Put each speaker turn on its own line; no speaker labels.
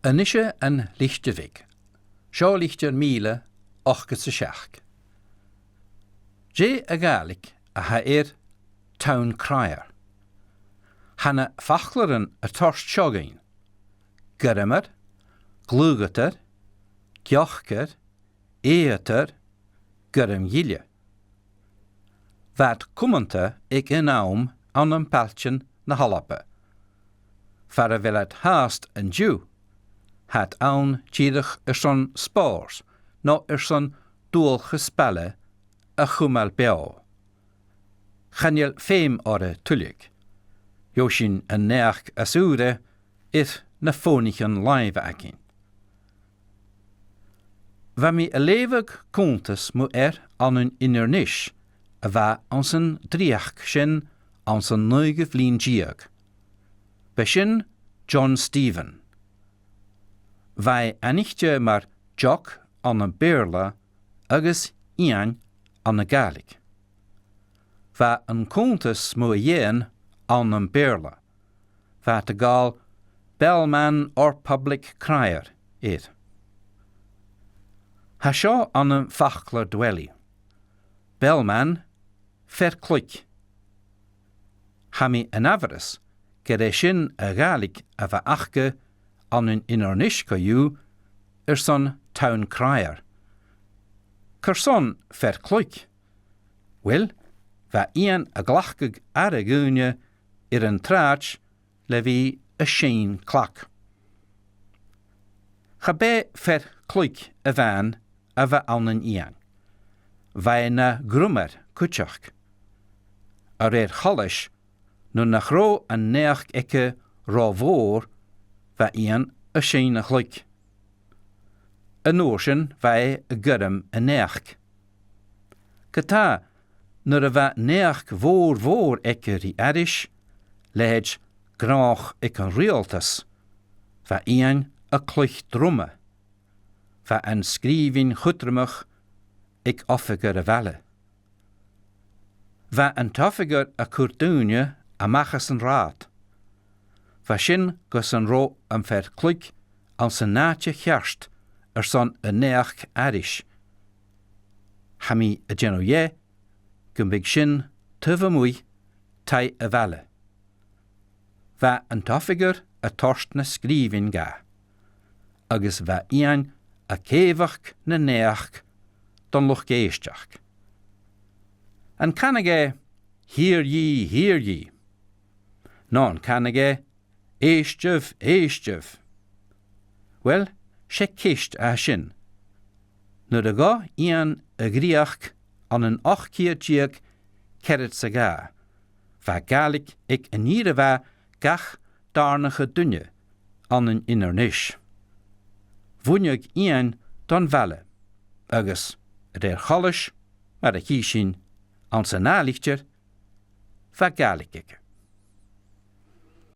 Anische an Lichtevig. Seo lichter míle 86. Dé a galig a ha town crier. Hanna fachlaren a torst seogain. Gyrymar, glúgatar, giochgar, éatar, gyrym gilja. Wat cumanta ik in aum an een peltjen na halappe. Fara wil het haast en Jew. Het aun tjierig son spoors, no son doel gespelle a chumal beau. Chanjel feim ore tullig. Joshin en neach asure na fonichen live akin. Wami a levig kontes mu an een innernish, a va ansen driach shin ansen neuge vlien giag. Beshin John Stephen. Wij anichtje maar Jock an een beerla, agus Ian an een galig. Va een kontes mu jen an een beerla. Va te gal bellman or public crier Ha seo an een fachler dwelly. Bellman verklik. Ha mi an avaris, gere sin a galig a va achge an een innernischke ju son town crier. Kerson verklik. Wel, va ian a glachgig aragunje een traach levi a sheen klak. Gabe verklik a van a va an ian. Vai na grummer kutchach. Chalish nu na gro an neach ikke ravor va ian a sheen a glik. Een ocean vai a gurm a neach. Kata nur va neach voor ikke ri adish, lehej grach ik een realtas, va ian a kluch drumme, va an skrivin chutrimach ik offiger a velle. Va an toffiger a kurtunje a machas een raad. Va sin gus een ro am verklik an zijn naatje gerst son een neach adish. Hami a genoye, gumbig sin tuvamui tai a velle. Va an toffiger a torst na skrivin ga. Agus va ian a kevach na neach don loch geestjach. An kannige, hear ye. Non kannige, eestjev. Wel, she kist a sin. Nu de ga ian a griach an een 8 keer tjiek kerret sa ga. Va galig ik en hier va gach darnige dunje an een innernish. Vunjeg ian dan velle, agus chalish, maar de kieshin an zijn nalichter, va galig ik.